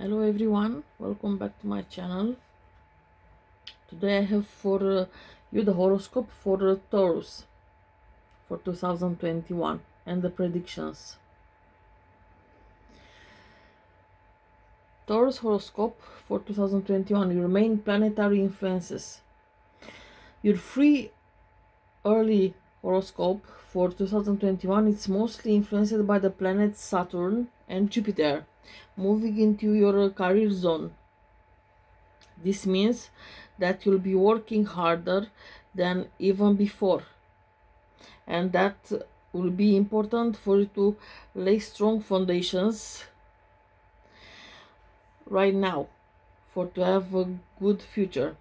Hello everyone, welcome back to my channel. Today I have for you the horoscope for Taurus for 2021 and the predictions. Taurus horoscope for 2021, your main planetary influences. Your free early horoscope for 2021 is mostly influenced by the planets Saturn and Jupiter moving into your career zone. This means that you'll be working harder than even before, and that will be important for you to lay strong foundations right now for to have a good future.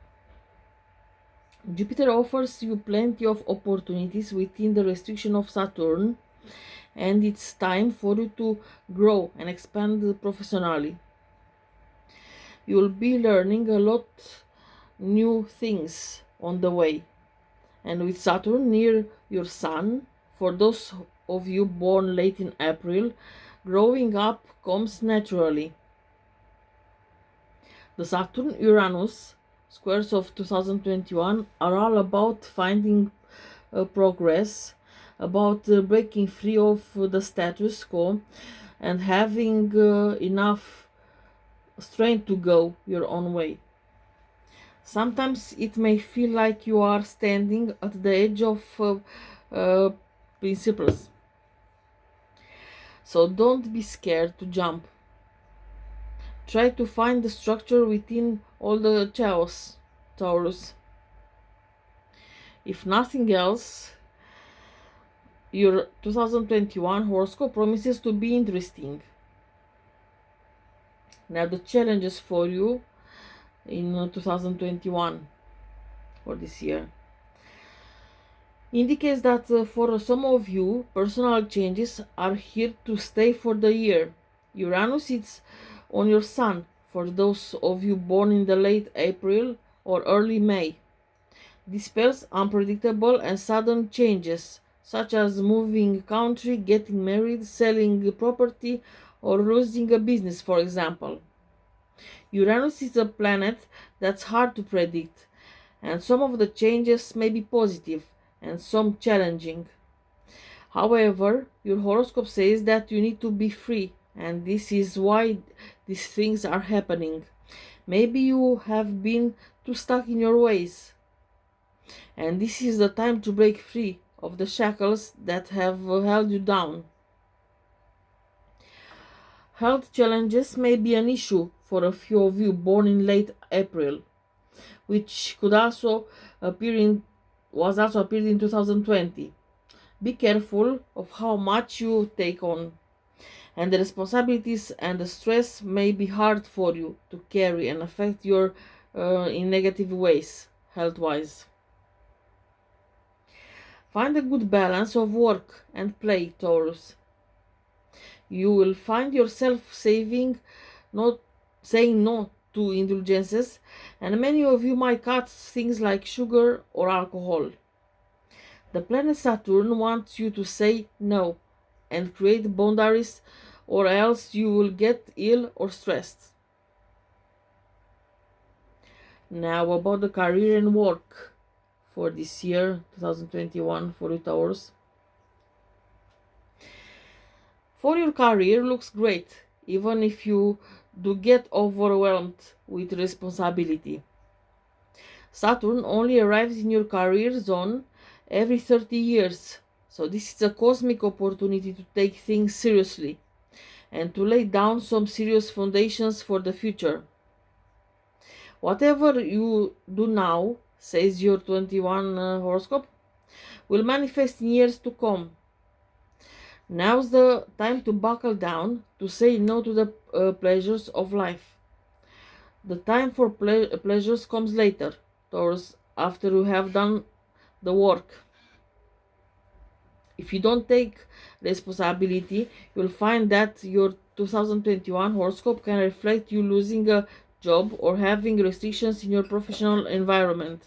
Jupiter offers you plenty of opportunities within the restriction of Saturn, and it's time for you to grow and expand professionally. You will be learning a lot new things on the way. And with Saturn near your Sun, for those of you born late in April, growing up comes naturally. The Saturn Uranus squares of 2021 are all about finding progress, about breaking free of the status quo, and having enough strength to go your own way. Sometimes it may feel like you are standing at the edge of uh, principles. So don't be scared to jump. Try to find the structure within all the chaos, Taurus. If nothing else, your 2021 horoscope promises to be interesting. Now the challenges for you in 2021 for this year indicates that for some of you, personal changes are here to stay for the year. Uranus is on your Sun for those of you born in the late April or early May. This spells unpredictable and sudden changes, such as moving country, getting married, selling property, or losing a business, for example. Uranus is a planet that's hard to predict, and some of the changes may be positive and some challenging. However, your horoscope says that you need to be free, and this is why these things are happening. Maybe you have been too stuck in your ways, and this is the time to break free of the shackles that have held you down. Health challenges may be an issue for a few of you born in late April, which could also appear in was also appeared in 2020. Be careful of how much you take on, and the responsibilities and the stress may be hard for you to carry and affect you in negative ways, health wise. Find a good balance of work and play, Taurus. You will find yourself not saying no to indulgences, and many of you might cut things like sugar or alcohol. The planet Saturn wants you to say no and create boundaries, or else you will get ill or stressed. Now, about the career and work for this year 2021 for you Taurus. For your career looks great, even if you do get overwhelmed with responsibility. Saturn only arrives in your career zone every 30 years, so this is a cosmic opportunity to take things seriously and to lay down some serious foundations for the future. Whatever you do now, says your 21 horoscope, will manifest in years to come. Now's the time to buckle down, to say no to the pleasures of life. The time for pleasures comes later, Taurus, after you have done the work. If you don't take responsibility, you'll find that your 2021 horoscope can reflect you losing a job or having restrictions in your professional environment.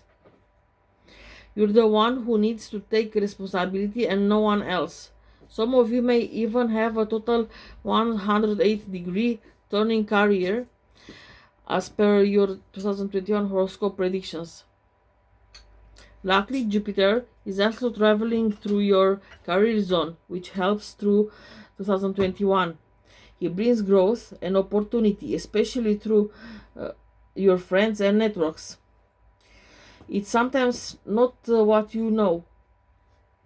You're the one who needs to take responsibility and no one else. Some of you may even have a total 108-degree turning career as per your 2021 horoscope predictions. Luckily, Jupiter is also traveling through your career zone, which helps through 2021. He brings growth and opportunity, especially through your friends and networks. It's sometimes not what you know,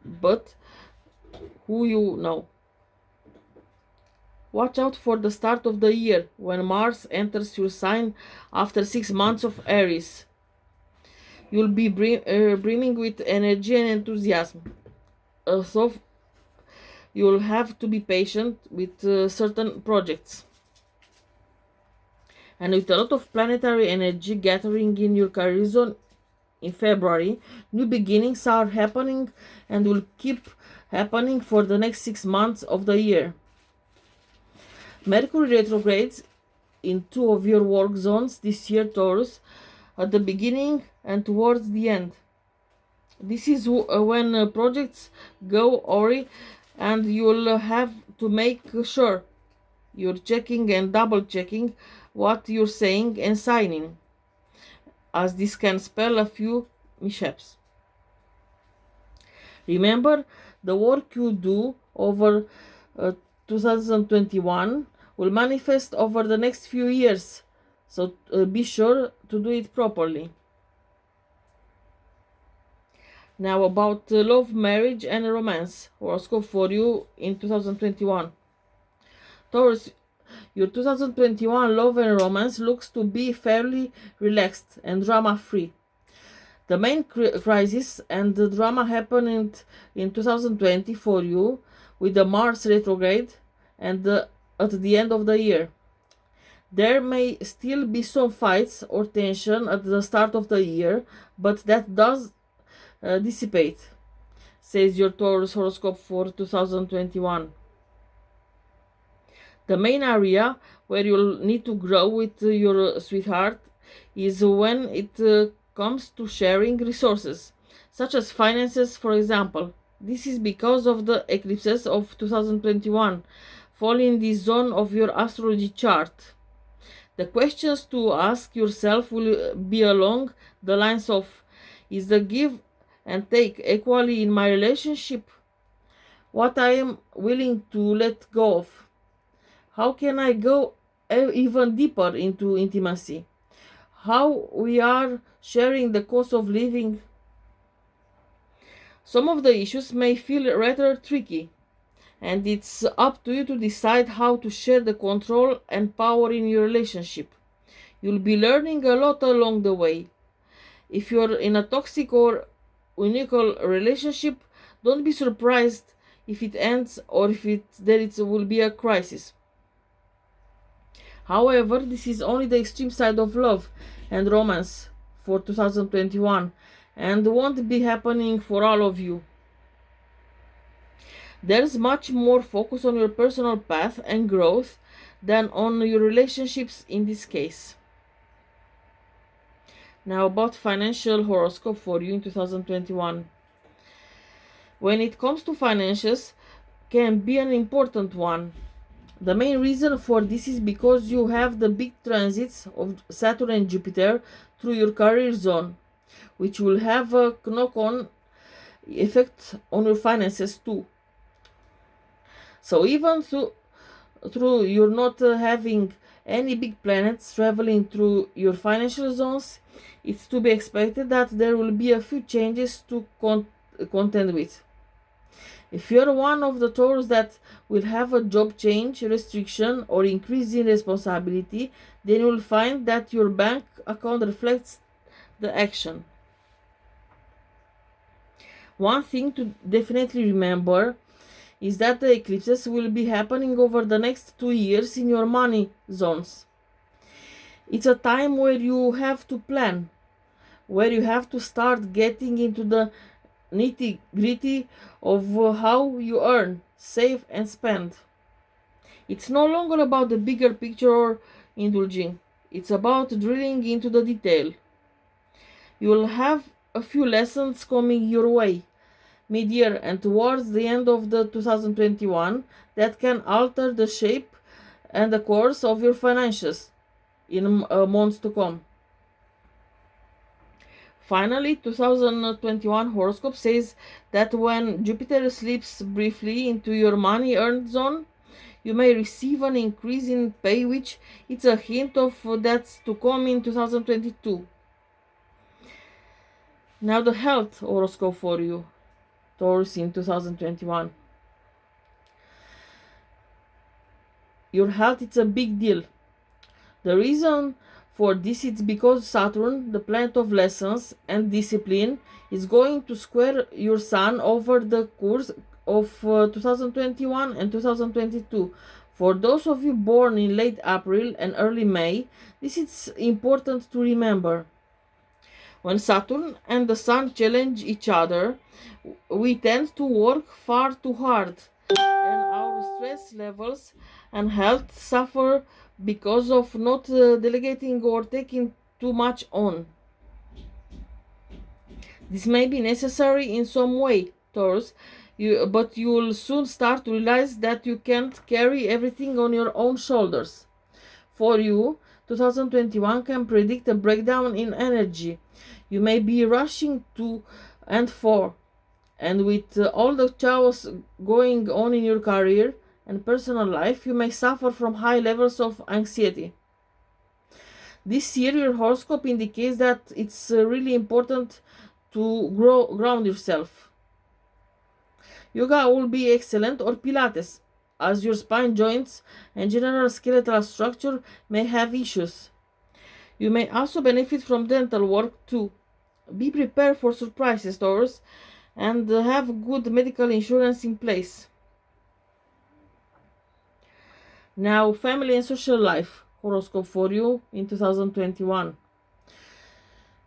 but who you know. Watch out for the start of the year when Mars enters your sign after 6 months of Aries. You'll be brimming with energy and enthusiasm. So you'll have to be patient with certain projects. And with a lot of planetary energy gathering in your career zone in February, new beginnings are happening and will keep happening for the next 6 months of the year. Mercury retrogrades in two of your work zones this year, Taurus, at the beginning and towards the end. This is when projects go awry, and you'll have to make sure you're checking and double checking what you're saying and signing, as this can spell a few mishaps. Remember, the work you do over 2021 will manifest over the next few years, so be sure to do it properly. Now about love, marriage and romance horoscope for you in 2021. Taurus, your 2021 love and romance looks to be fairly relaxed and drama-free. The main crisis and the drama happened in 2020 for you with the Mars retrograde and at the end of the year. There may still be some fights or tension at the start of the year, but that does dissipate, says your Taurus horoscope for 2021. The main area where you'll need to grow with your sweetheart is when it comes to sharing resources, such as finances, for example. This is because of the eclipses of 2021 fall in the zone of your astrology chart. The questions to ask yourself will be along the lines of: is the give and take equally in my relationship? What I am willing to let go of? How can I go even deeper into intimacy? How we are sharing the cost of living? Some of the issues may feel rather tricky, and it's up to you to decide how to share the control and power in your relationship. You'll be learning a lot along the way. If you're in a toxic or unequal relationship, don't be surprised if it ends or if there will be a crisis. However, this is only the extreme side of love and romance for 2021 and won't be happening for all of you. There's much more focus on your personal path and growth than on your relationships in this case. Now about financial horoscope for you in 2021. When it comes to finances, can be an important one. The main reason for this is because you have the big transits of Saturn and Jupiter through your career zone, which will have a knock-on effect on your finances too. So even through you're not having any big planets traveling through your financial zones, it's to be expected that there will be a few changes to contend with. If you're one of the Taurus that will have a job change, restriction, or increase in responsibility, then you'll find that your bank account reflects the action. One thing to definitely remember is that the eclipses will be happening over the next 2 years in your money zones. It's a time where you have to plan, where you have to start getting into the nitty-gritty of how you earn, save and spend. It's no longer about the bigger picture or indulging. It's about drilling into the detail. You'll have a few lessons coming your way mid-year and towards the end of the 2021 that can alter the shape and the course of your finances. in months to come. Finally, 2021 horoscope says that when Jupiter slips briefly into your money earned zone, you may receive an increase in pay, which it's a hint of that's to come in 2022. Now the health horoscope for you, Taurus, in 2021. Your health, it's a big deal. The reason for this is because Saturn, the planet of lessons and discipline, is going to square your Sun over the course of 2021 and 2022. For those of you born in late April and early May, this is important to remember. When Saturn and the Sun challenge each other, we tend to work far too hard, and our stress levels and health suffer because of not delegating or taking too much on. This may be necessary in some way, Taurus, but you will soon start to realize that you can't carry everything on your own shoulders. For you, 2021 can predict a breakdown in energy. You may be rushing to and for, and with all the chaos going on in your career and personal life, you may suffer from high levels of anxiety. This year, your horoscope indicates that it's really important to ground yourself. Yoga will be excellent, or Pilates, as your spine joints and general skeletal structure may have issues. You may also benefit from dental work too. Be prepared for surprises, Taurus, and have good medical insurance in place. Now, family and social life horoscope for you in 2021.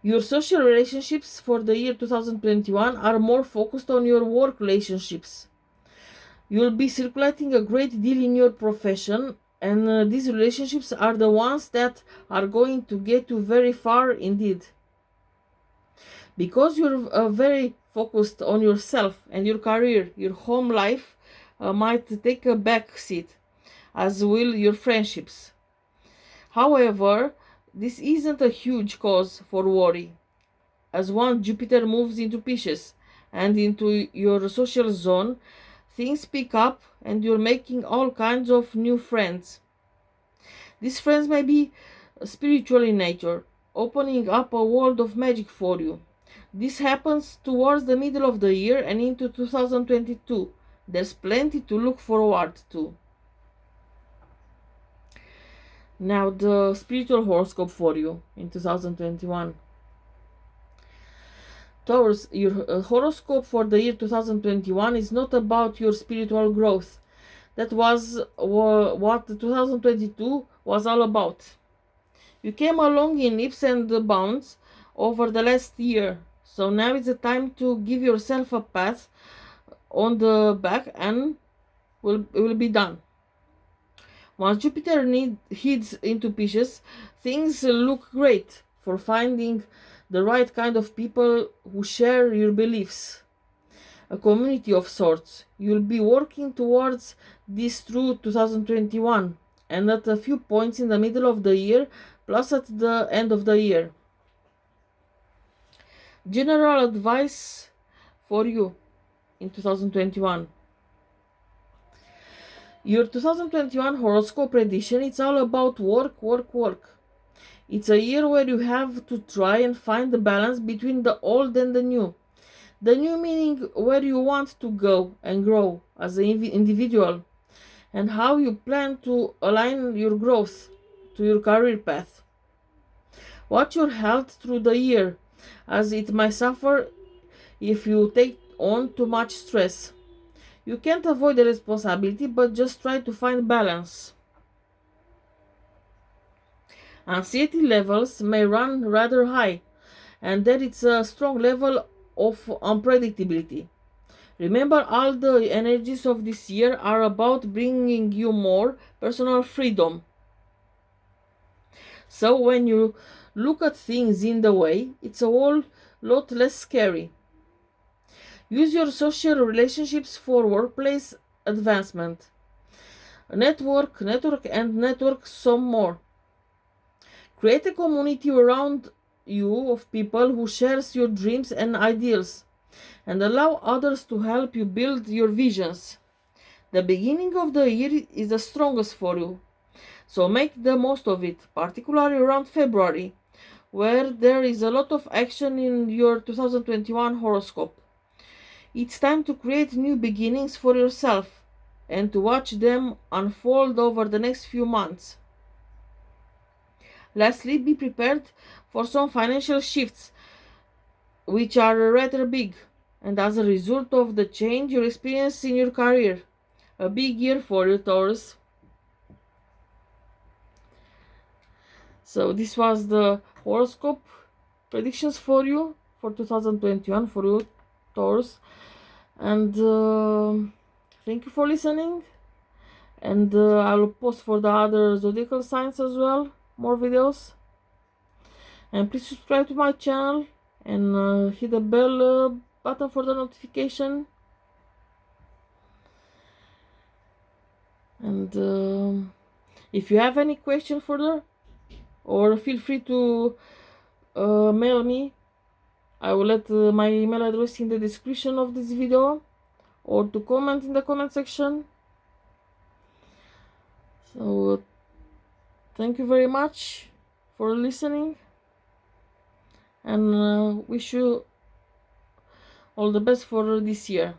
Your social relationships for the year 2021 are more focused on your work relationships. You'll be circulating a great deal in your profession, and these relationships are the ones that are going to get you very far indeed. Because you're very focused on yourself and your career, your home life might take a back seat, as will your friendships. However, this isn't a huge cause for worry, as once Jupiter moves into Pisces and into your social zone, things pick up and you're making all kinds of new friends. These friends may be spiritual in nature, opening up a world of magic for you. This happens towards the middle of the year and into 2022. There's plenty to look forward to. Now the spiritual horoscope for you in 2021. Taurus, your horoscope for the year 2021 is not about your spiritual growth. That was what 2022 was all about. You came along in leaps and bounds over the last year, so now is the time to give yourself a pat on the back and will be done. Once Jupiter heads into Pisces, things look great for finding the right kind of people who share your beliefs. A community of sorts. You'll be working towards this through 2021 and at a few points in the middle of the year, plus at the end of the year. General advice for you in 2021. Your 2021 horoscope prediction, it's all about work, work, work. It's a year where you have to try and find the balance between the old and the new. The new meaning where you want to go and grow as an individual, and how you plan to align your growth to your career path. Watch your health through the year, as it might suffer if you take on too much stress. You can't avoid the responsibility, but just try to find balance. Anxiety levels may run rather high, and there is a strong level of unpredictability. Remember, all the energies of this year are about bringing you more personal freedom. So when you look at things in the way, it's a whole lot less scary. Use your social relationships for workplace advancement. Network some more. Create a community around you of people who shares your dreams and ideals, and allow others to help you build your visions. The beginning of the year is the strongest for you, so make the most of it, particularly around February, where there is a lot of action in your 2021 horoscope. It's time to create new beginnings for yourself and to watch them unfold over the next few months. Lastly, be prepared for some financial shifts, which are rather big, and as a result of the change you experience in your career. A big year for you, Taurus. So this was the horoscope predictions for you for 2021 for you, Taurus. And thank you for listening. And I'll post for the other zodiacal signs as well, more videos. And please subscribe to my channel and hit the bell button for the notification. And if you have any question further, or feel free to mail me. I will let my email address in the description of this video, or to comment in the comment section. So thank you very much for listening, and wish you all the best for this year.